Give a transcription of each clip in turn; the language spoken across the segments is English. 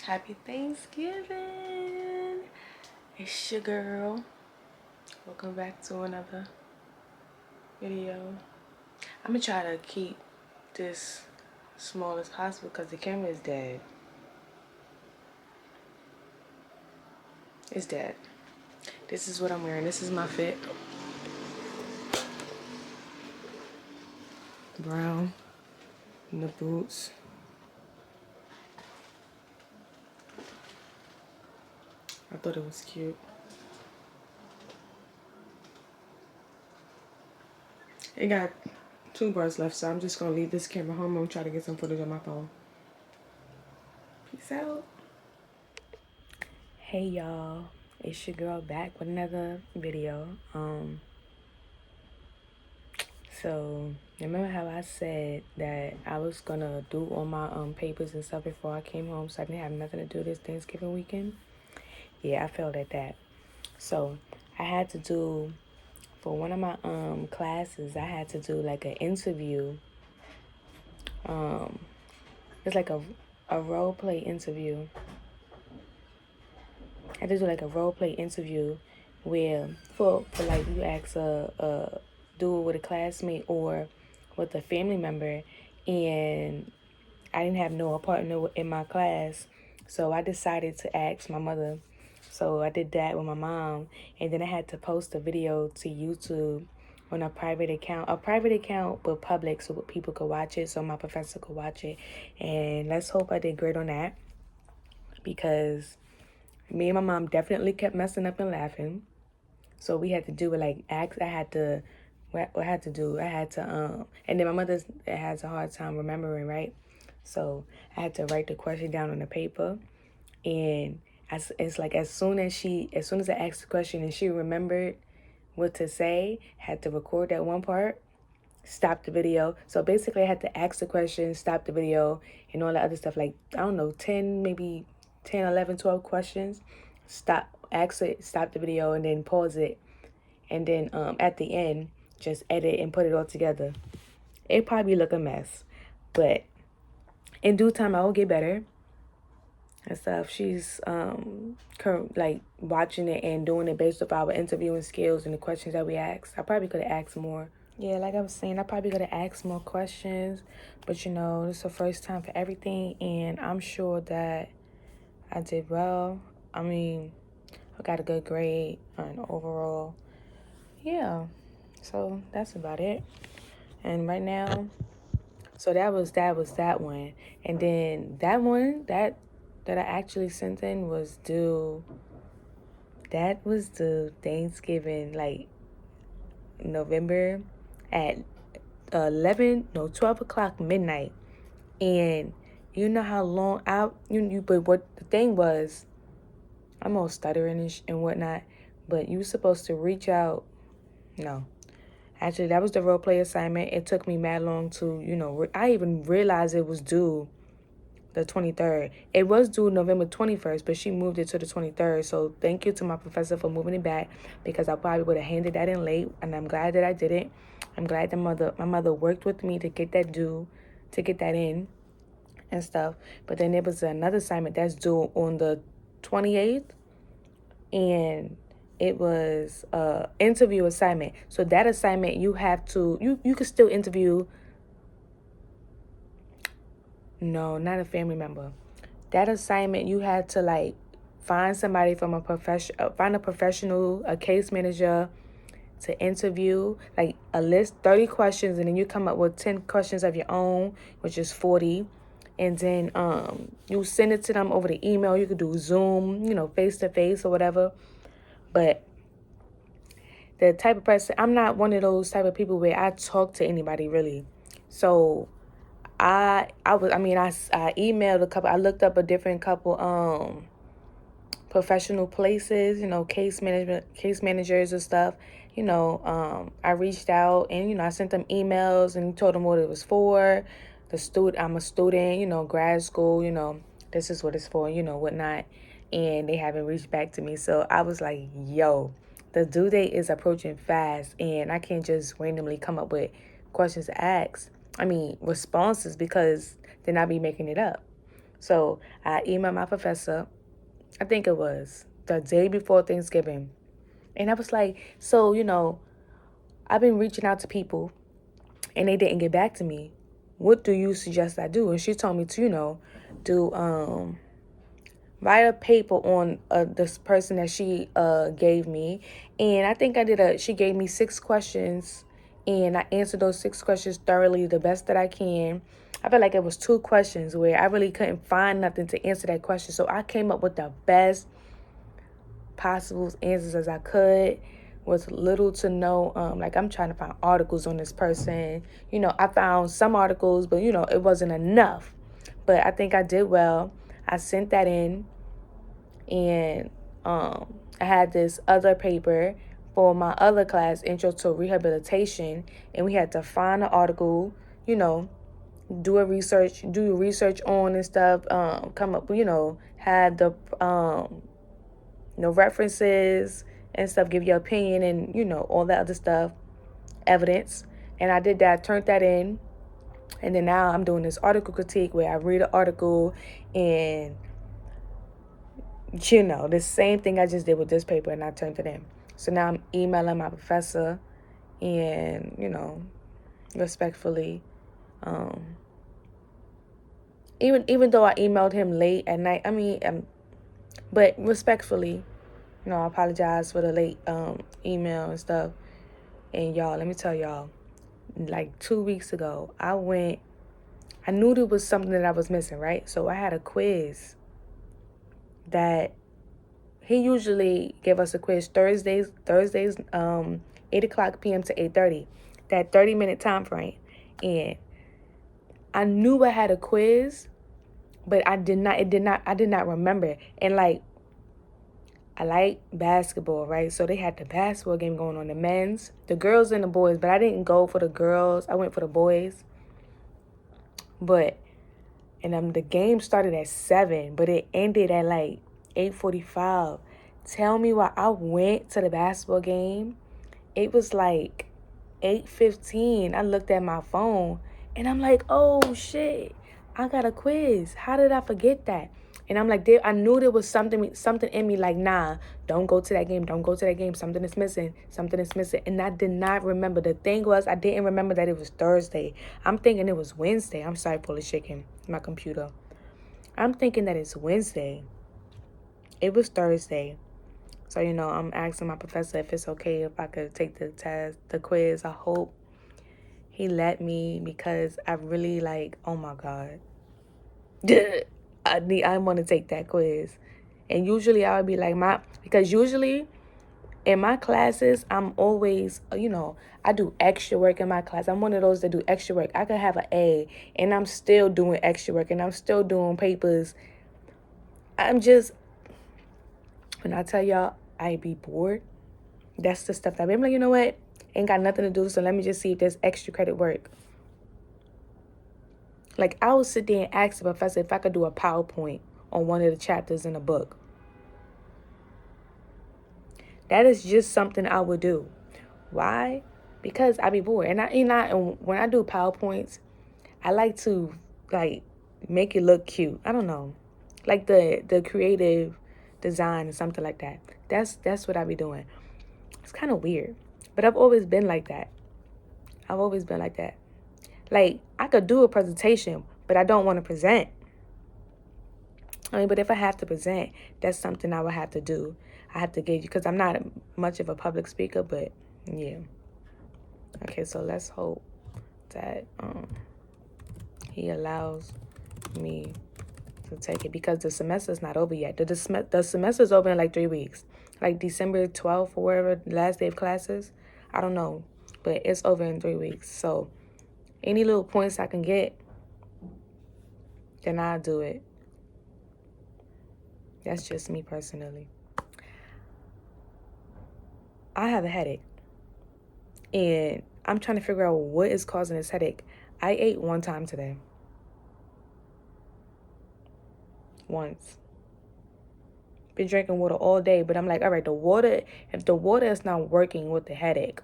Happy Thanksgiving. It's your girl. Welcome back to another video. I'm gonna try to keep this small as possible because the camera is dead. It's dead. This is what I'm wearing. This is my fit. Brown and the boots. I thought it was cute. It got 2 bars left, so I'm just gonna leave this camera home and try to get some footage on my phone. Peace out. Hey y'all, it's your girl back with another video. So remember how I said that I was gonna do all my papers and stuff before I came home, so I didn't have nothing to do this Thanksgiving weekend? Yeah, I failed at that. So I had to do, for one of my classes, I had to do like an interview. It's like a role play interview. I had to do like a role play interview where for like you ask do it with a classmate or with a family member, and I didn't have no partner in my class, so I decided to ask my mother. So I did that with my mom, and then I had to post a video to YouTube on a private account but public, so people could watch it, so my professor could watch it. And let's hope I did great on that, because me and my mom definitely kept messing up and laughing. So we had to do it like I had to, and then my mother has a hard time remembering, right? So I had to write the question down on the paper, and it's like as soon as I asked the question and she remembered what to say, had to record that one part, stop the video. So basically I had to ask the question, stop the video, and all that other stuff, like, I don't know, 10, maybe 10, 11, 12 questions. Ask it, stop the video, and then pause it. And then at the end, just edit and put it all together. It probably look a mess, but in due time, I will get better and stuff. She's like watching it and doing it based off our interviewing skills and the questions that we asked. I probably could have asked more. Yeah, like I was saying, I probably could have asked more questions, but you know, it's the first time for everything, and I'm sure that I did well. I mean, I got a good grade and overall. Yeah, so that's about it. And right now, so that was that one. And then that one that I actually sent in was due Thanksgiving, like November at 12 o'clock midnight. And you know how long but what the thing was, I'm all stuttering and whatnot, but you were supposed to reach out. No, actually, that was the role play assignment. It took me mad long to, I even realized it was due the 23rd. It was due November 21st, but she moved it to the 23rd. So thank you to my professor for moving it back, because I probably would have handed that in late, and I'm glad that I didn't. I'm glad my mother worked with me to get that in and stuff. But then there was another assignment that's due on the 28th, and it was a interview assignment. So that assignment, you have to, you could still interview. No, not a family member. That assignment, you had to like find somebody from find a professional, a case manager to interview, like a list, 30 questions, and then you come up with 10 questions of your own, which is 40. And then you send it to them over the email. You could do Zoom, face to face or whatever. But the type of person, I'm not one of those type of people where I talk to anybody really. So I emailed a couple. I looked up a different couple professional places, case managers and stuff. I reached out and I sent them emails and told them what it was for. I'm a student, grad school, this is what it's for, whatnot. And they haven't reached back to me. So I was like, yo, the due date is approaching fast, and I can't just randomly come up with questions to ask. Responses, because then I'll be making it up. So I emailed my professor, I think it was the day before Thanksgiving. And I was like, so, I've been reaching out to people and they didn't get back to me. What do you suggest I do? And she told me to, do write a paper on this person that she gave me. And I think she gave me 6 questions, and I answered those 6 questions thoroughly, the best that I can. I felt like it was 2 questions where I really couldn't find nothing to answer that question. So I came up with the best possible answers as I could with little to no, like I'm trying to find articles on this person. I found some articles, but it wasn't enough. But I think I did well. I sent that in, and I had this other paper for my other class, Intro to Rehabilitation, and we had to find an article, do your research on and stuff, come up, have the references and stuff, give your opinion and, all that other stuff, evidence. And I did that, turned that in. And then now I'm doing this article critique where I read an article and, the same thing I just did with this paper, and I turned it in. So now I'm emailing my professor and, respectfully, even though I emailed him late at night, but respectfully, I apologize for the late email and stuff. And y'all, let me tell y'all, like 2 weeks ago, I knew there was something that I was missing, right? So I had a quiz that he usually gave us a quiz Thursdays, 8 o'clock p.m. to 8:30, that 30-minute time frame. And I knew I had a quiz, but I did not remember. And like, I like basketball, right? So they had the basketball game going on, the men's, the girls and the boys, but I didn't go for the girls. I went for the boys. And the game started at 7, but it ended at like 8:45. Tell me why I went to the basketball game. It was like 8:15. I looked at my phone and I'm like, oh shit, I got a quiz. How did I forget that? And I'm like, I knew there was something in me like, nah, don't go to that game. Don't go to that game. Something is missing. Something is missing. And I did not remember. The thing was, I didn't remember that it was Thursday. I'm thinking it was Wednesday. I'm sorry for the shaking my computer. I'm thinking that it's Wednesday. It was Thursday. So, I'm asking my professor if it's okay if I could take the test, the quiz. I hope he let me, because I really oh my God. I want to take that quiz. And usually I would be like, because usually in my classes, I'm always, I do extra work in my class. I'm one of those that do extra work. I could have an A and I'm still doing extra work and I'm still doing papers. When I tell y'all I be bored, that's the stuff that I'm like, you know what? Ain't got nothing to do, so let me just see if there's extra credit work. Like, I would sit there and ask the professor if I could do a PowerPoint on one of the chapters in the book. That is just something I would do. Why? Because I be bored. And when I do PowerPoints, I like to make it look cute. I don't know. Like the creative design or something like that. That's what I be doing. It's kind of weird. But I've always been like that. Like, I could do a presentation, but I don't want to present. But if I have to present, that's something I would have to do. I have to give you, because I'm not much of a public speaker, but yeah. Okay, so let's hope that he allows me to take it, because the semester's not over yet. The semester's over in like 3 weeks. Like December 12th or whatever, the last day of classes. I don't know, but it's over in 3 weeks. So any little points I can get, then I'll do it. That's just me personally. I have a headache, and I'm trying to figure out what is causing this headache. I ate one time today. Once. Been drinking water all day, but I'm like, all right, if the water is not working with the headache,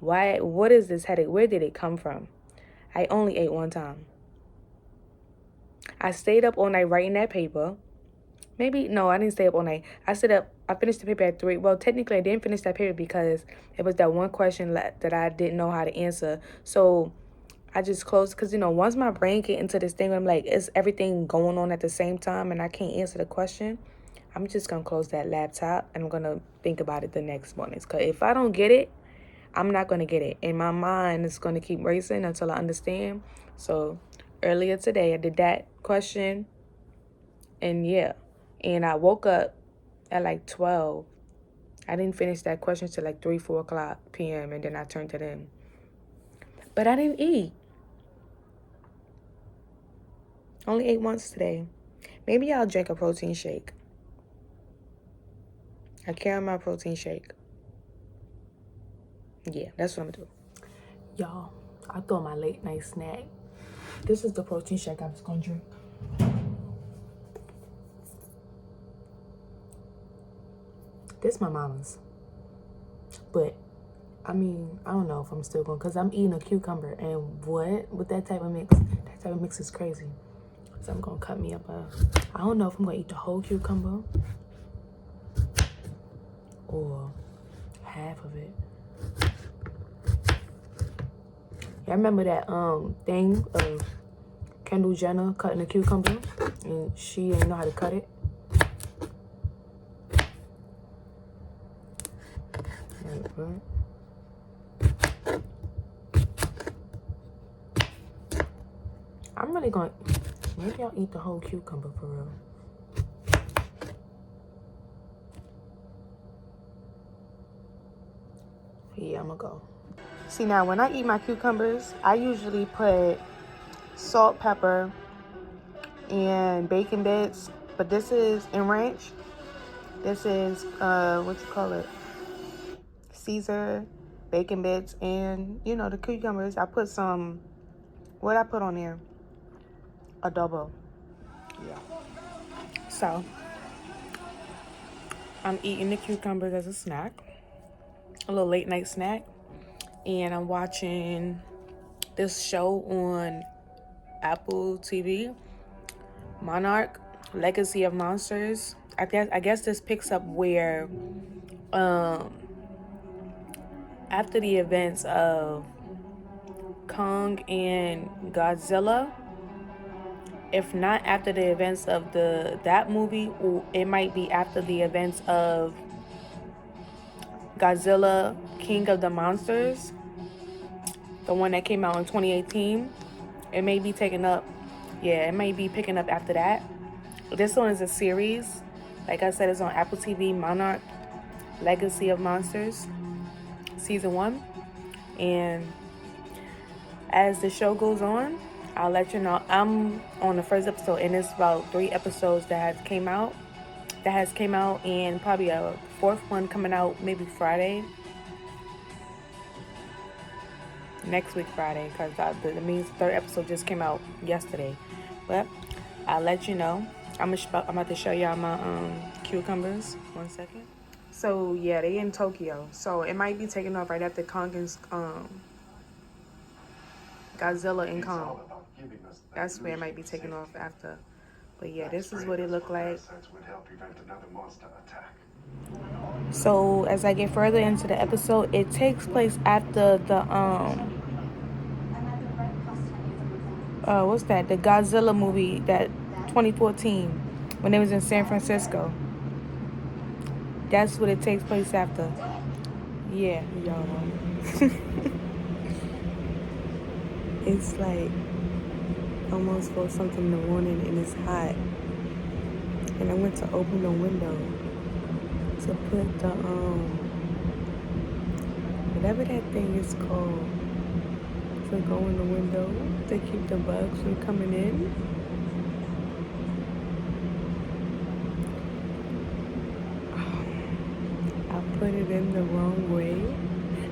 what is this headache? Where did it come from? I only ate one time. I stayed up all night writing that paper. Maybe, no, I didn't stay up all night. I finished the paper at 3. Well, technically, I didn't finish that paper because it was that one question that I didn't know how to answer. So I just closed because, once my brain get into this thing, I'm like, is everything going on at the same time and I can't answer the question? I'm just going to close that laptop and I'm going to think about it the next morning. Because if I don't get it, I'm not going to get it. And my mind is going to keep racing until I understand. So earlier today, I did that question. And yeah. And I woke up at like 12. I didn't finish that question till like 3, 4 o'clock p.m. And then I turned it in. But I didn't eat. Only ate once today. Maybe I'll drink a protein shake. A caramel protein shake. Yeah, that's what I'm gonna do. Y'all, I thought my late night snack. This is the protein shake I was gonna drink. This my mama's. But, I mean, I don't know if I'm still going, because I'm eating a cucumber. And what? With that type of mix is crazy. So I'm gonna cut me up I don't know if I'm gonna eat the whole cucumber or half of it. I remember that thing of Kendall Jenner cutting a cucumber and she didn't know how to cut it. I'm really going, maybe I'll eat the whole cucumber for real. Yeah, I'm gonna go. See, now when I eat my cucumbers, I usually put salt, pepper, and bacon bits. But this is in ranch. This is, Caesar, bacon bits, and, the cucumbers. I put some, what I put on there? Adobo. Yeah. So, I'm eating the cucumbers as a snack. A little late night snack. And I'm watching this show on Apple TV, Monarch, Legacy of Monsters. I guess this picks up where after the events of Kong and Godzilla, if not after the events of that movie, it might be after the events of Godzilla, King of the Monsters, the one that came out in 2018. It may be taken up. Yeah, it may be picking up after that. This one is a series. Like I said, it's on Apple TV, Monarch, Legacy of Monsters, Season 1. And as the show goes on, I'll let you know. I'm on the first episode, and it's about 3 episodes that has came out, and probably a 4th one coming out maybe Friday. Next week Friday, because that means the 3rd episode just came out yesterday. But I'll let you know. I'm about to show y'all my cucumbers. 1 second. So yeah, they in Tokyo. So it might be taking off right after Kong and Godzilla and Kong. That's where it might be taking off after. But yeah, this is what it looked like. So as I get further into the episode, it takes place after the what's that? The Godzilla movie, that 2014, when it was in San Francisco. That's what it takes place after. Yeah, y'all know. It's like almost 4 something in the morning and it's hot. And I went to open the window to put the whatever that thing is called, to go in the window to keep the bugs from coming in. I put it in the wrong way.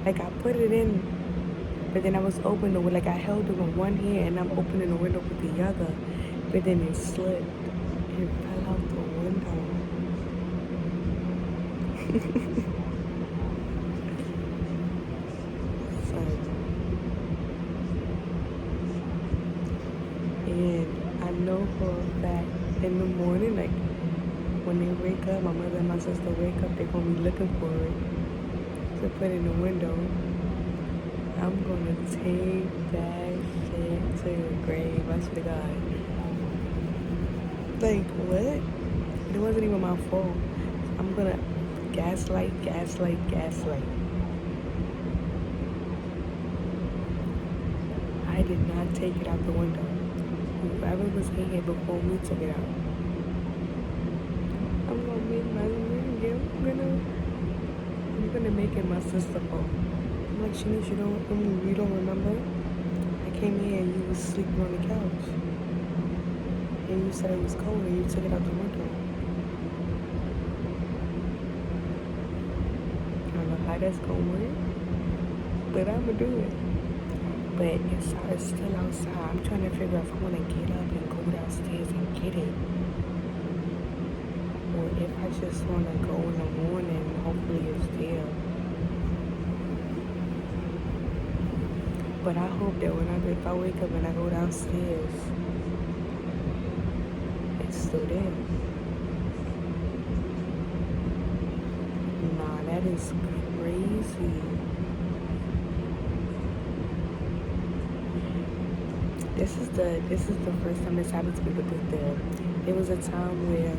Like I put it in, but then I was opening the window, like I held it with one hand and I'm opening the window with the other, but then it slipped and fell out the window. And I know for a fact in the morning, like when they wake up, my mother and my sister wake up, they're gonna be looking for it to put in the window. I'm gonna take that shit to the grave. I swear to God. Like what? It wasn't even my fault. I'm gonna gaslight. I did not take it out the window. Whoever was in here before me took it out. I'm gonna make my I'm gonna make it my sister fault. I'm like, Shanice, you don't remember? I came here and you was sleeping on the couch. And you said it was cold and you took it out the window. I don't know how that's gonna work, but I'ma do it. But it's still outside. I'm trying to figure out if I wanna get up and go downstairs and get it. Or if I just wanna go in the morning, hopefully it's there. But I hope that if I wake up and I go downstairs, it's still there. Nah, that is crazy. This is the first time this happened to me with there was a time where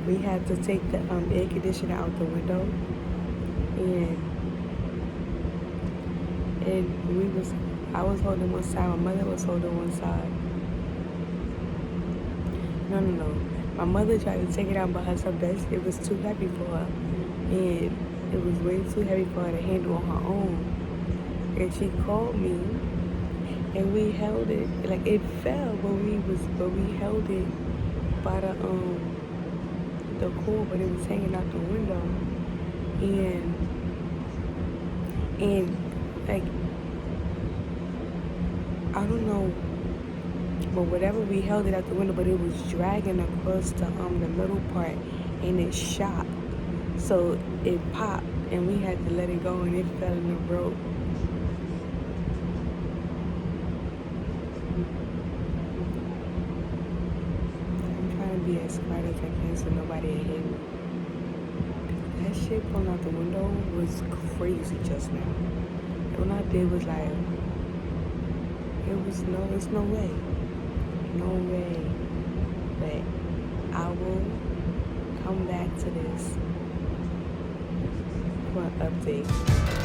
we had to take the air conditioner out the window, and I was holding one side, my mother was holding one side. No. My mother tried to take it out by herself. It was too heavy for her, and it was way too heavy for her to handle on her own. And she called me, and we held it. Like it fell, but we held it by the cord, but it was hanging out the window, and like I don't know, but whatever, we held it out the window, but it was dragging across the middle part, and it shot, so it popped, and we had to let it go, and it fell in the rope. I'm trying to be as quiet as I can so nobody will hear me. That shit falling out the window was crazy just now. And when I did was like, it's no way. No way. But I will come back to this for an update.